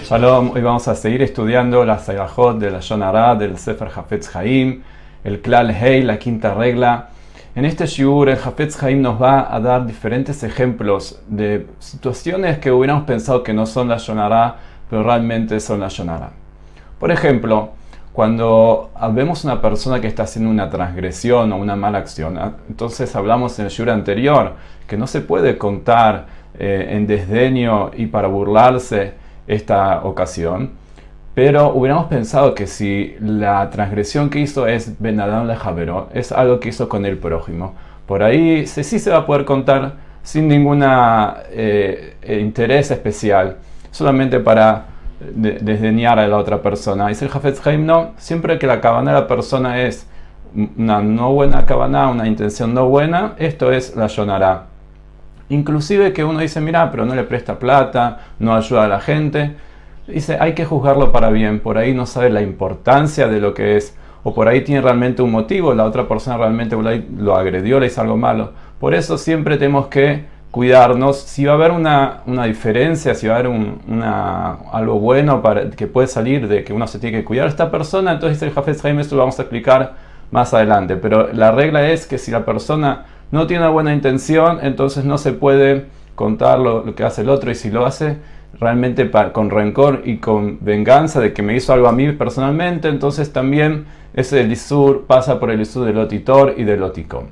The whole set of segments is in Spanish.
Shalom, hoy vamos a seguir estudiando la Segajot de la Lashon Hara del Sefer Hafetz Haim, el Klal Hei, la quinta regla. En este shiur, el Hafetz Haim nos va a dar diferentes ejemplos de situaciones que hubiéramos pensado que no son la Lashon Hara, pero realmente son la Lashon Hara. Por ejemplo, cuando vemos una persona que está haciendo una transgresión o una mala acción, entonces hablamos en el shiur anterior que no se puede contar en desdeño y para burlarse esta ocasión, pero hubiéramos pensado que si la transgresión que hizo es Ben Adam leJaveró, es algo que hizo con el prójimo, por ahí sí se va a poder contar sin ningún interés especial, solamente para desdeñar a la otra persona. Dice el Hafetz Haim, no, siempre que la kavaná de la persona es una no buena kavaná, una intención no buena, esto es la Lashon Hara. Inclusive que uno dice, mira, pero no le presta plata, no ayuda a la gente. Dice, hay que juzgarlo para bien. Por ahí no sabe la importancia de lo que es. O por ahí tiene realmente un motivo. La otra persona realmente lo agredió, le hizo algo malo. Por eso siempre tenemos que cuidarnos. Si va a haber una diferencia, si va a haber algo bueno que puede salir de que uno se tiene que cuidar a esta persona, entonces el Hafetz Haim, esto lo vamos a explicar más adelante. Pero la regla es que si la persona no tiene una buena intención, entonces no se puede contar lo que hace el otro, y si lo hace realmente con rencor y con venganza de que me hizo algo a mí personalmente, entonces también ese isur pasa por el isur del otitor y del oticón.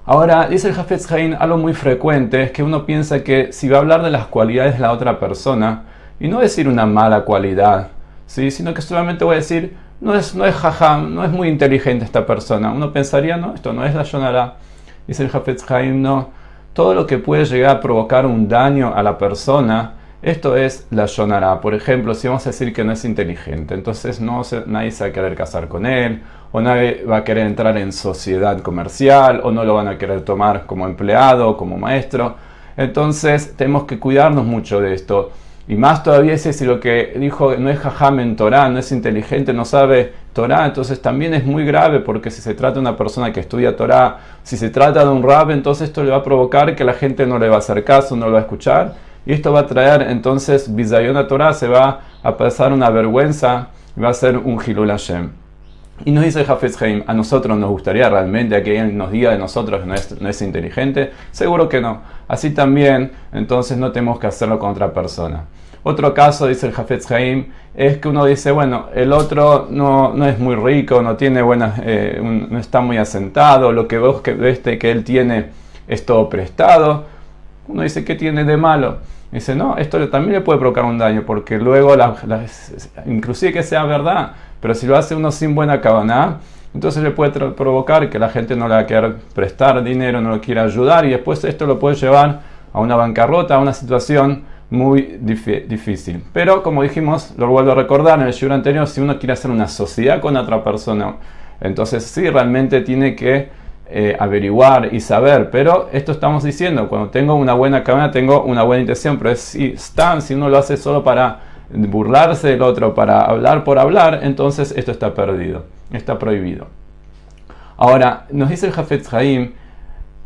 Ahora, dice el Hafetz Haim, algo muy frecuente es que uno piensa que si va a hablar de las cualidades de la otra persona, y no decir una mala cualidad, ¿sí? Sino que solamente voy a decir, no es jajam, no es muy inteligente esta persona. Uno pensaría, no, esto no es la Lashon Hara. Dice el Hafetz Haim, no. Todo lo que puede llegar a provocar un daño a la persona, esto es la Lashon Hara. Por ejemplo, si vamos a decir que no es inteligente, entonces nadie se va a querer casar con él, o nadie va a querer entrar en sociedad comercial, o no lo van a querer tomar como empleado o como maestro. Entonces tenemos que cuidarnos mucho de esto. Y más todavía si lo que dijo no es jajam en Torah, no es inteligente, no sabe Torah, entonces también es muy grave, porque si se trata de una persona que estudia Torah, si se trata de un rab, entonces esto le va a provocar que la gente no le va a hacer caso, no lo va a escuchar, y esto va a traer entonces bizayon a Torah, se va a pasar una vergüenza, va a ser un Hilul Hashem. Y nos dice el Hafetz Haim, ¿a nosotros nos gustaría realmente que alguien nos diga de nosotros que no es inteligente? Seguro que no. Así también, entonces no tenemos que hacerlo con otra persona. Otro caso, dice el Hafetz Haim, es que uno dice, bueno, el otro no es muy rico, no tiene no está muy asentado, lo que vos ves que él tiene es todo prestado. Uno dice, ¿qué tiene de malo? Dice, no, esto también le puede provocar un daño, porque luego, inclusive que sea verdad, pero si lo hace uno sin buena kavaná, entonces le puede provocar que la gente no le va a querer prestar dinero, no lo quiera ayudar, y después esto lo puede llevar a una bancarrota, a una situación muy difícil. Pero como dijimos, lo vuelvo a recordar en el shiur anterior, si uno quiere hacer una sociedad con otra persona, entonces sí, realmente tiene que averiguar y saber. Pero esto estamos diciendo, cuando tengo una buena cámara, tengo una buena intención, pero si uno lo hace solo para burlarse del otro, para hablar por hablar, entonces esto está perdido, está prohibido. Ahora, nos dice el Hafetz Haim,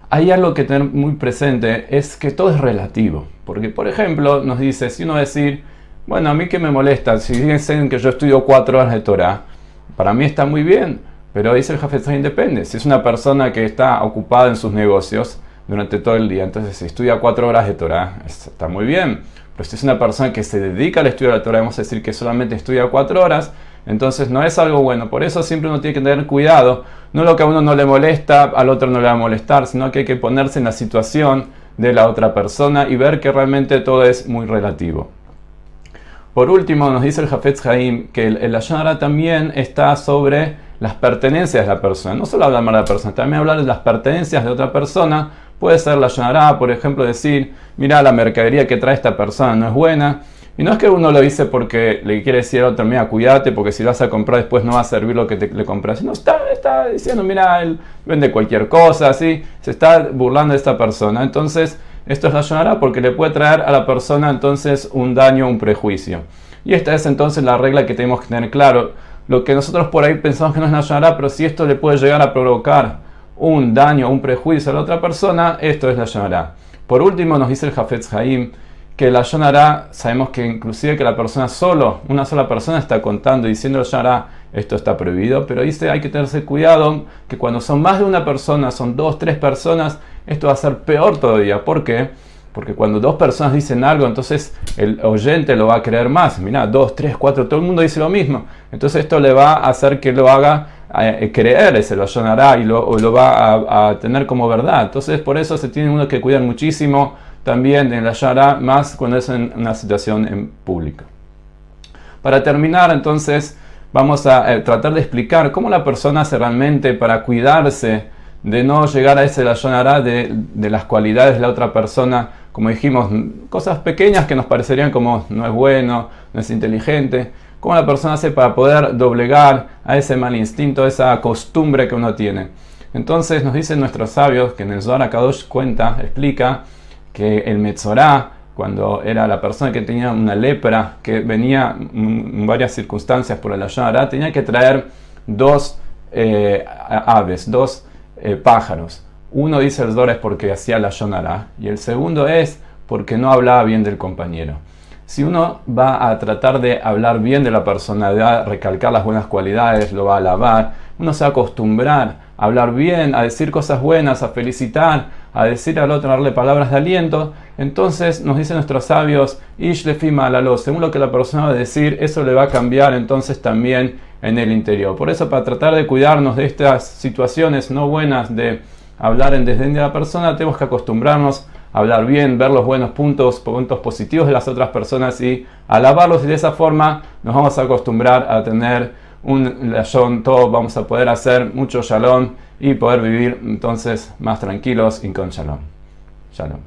hay algo que tener muy presente, es que todo es relativo. Porque, por ejemplo, nos dice, si uno decir, bueno, a mí que me molesta, si dicen que yo estudio 4 horas de Torah, para mí está muy bien, pero dice el Hafetz Haim, depende. Si es una persona que está ocupada en sus negocios durante todo el día, entonces si estudia 4 horas de Torah, está muy bien. Pero si es una persona que se dedica al estudio de la Torah, vamos a decir que solamente estudia 4 horas, entonces no es algo bueno. Por eso siempre uno tiene que tener cuidado. No lo que a uno no le molesta, al otro no le va a molestar, sino que hay que ponerse en la situación de la otra persona y ver que realmente todo es muy relativo. Por último, nos dice el Hafetz Haim que el Lashon Hara también está sobre las pertenencias de la persona. No solo hablar mal de la persona, también hablar de las pertenencias de otra persona. Puede ser Lashon Hara, por ejemplo, decir, mira, la mercadería que trae esta persona no es buena. Y no es que uno lo dice porque le quiere decir al otro, mira, cuídate, porque si lo vas a comprar después no va a servir lo que le compras. Sino está diciendo, mira, él vende cualquier cosa, así, se está burlando de esta persona. Entonces, esto es Lashon Hara porque le puede traer a la persona entonces un daño, un prejuicio. Y esta es entonces la regla que tenemos que tener claro. Lo que nosotros por ahí pensamos que no es Lashon Hara, pero si esto le puede llegar a provocar un daño, un prejuicio a la otra persona, esto es Lashon Hara. Por último, nos dice el Hafetz Haim que Lashon Hara, sabemos que inclusive que la persona una sola persona está contando y diciendo Lashon Hara, esto está prohibido, pero dice hay que tenerse cuidado que cuando son más de una persona, son 2, 3 personas, esto va a ser peor todavía. ¿Por qué? Porque cuando 2 personas dicen algo, entonces el oyente lo va a creer más. Mirá, 2, 3, 4, todo el mundo dice lo mismo. Entonces esto le va a hacer que lo haga creer ese Lashon Hara y lo va a tener como verdad. Entonces por eso se tiene uno que cuidar muchísimo también en Lashon Hara, más cuando es en una situación en pública. Para terminar, entonces, vamos a tratar de explicar cómo la persona hace realmente para cuidarse de no llegar a ese Lashon Hara de las cualidades de la otra persona. Como dijimos, cosas pequeñas que nos parecerían como no es bueno, no es inteligente. Cómo la persona hace para poder doblegar a ese mal instinto, a esa costumbre que uno tiene. Entonces nos dicen nuestros sabios que en el Zohar HaKadosh explica que el Metzorá, cuando era la persona que tenía una lepra, que venía en varias circunstancias por el Lashon Hara, tenía que traer 2 aves, 2 pájaros. Uno dice el Zohar es porque hacía Lashon Hara y el segundo es porque no hablaba bien del compañero. Si uno va a tratar de hablar bien de la persona, de recalcar las buenas cualidades, lo va a alabar, uno se va a acostumbrar a hablar bien, a decir cosas buenas, a felicitar, a decir al otro, a darle palabras de aliento. Entonces nos dicen nuestros sabios, Ish lefi ma'alalo, según lo que la persona va a decir, eso le va a cambiar entonces también en el interior. Por eso, para tratar de cuidarnos de estas situaciones no buenas de hablar en desdén de la persona, tenemos que acostumbrarnos a hablar bien, ver los buenos puntos positivos de las otras personas y alabarlos, y de esa forma nos vamos a acostumbrar a tener un Lashon Tov, vamos a poder hacer mucho Shalom y poder vivir entonces más tranquilos y con Shalom. Shalom.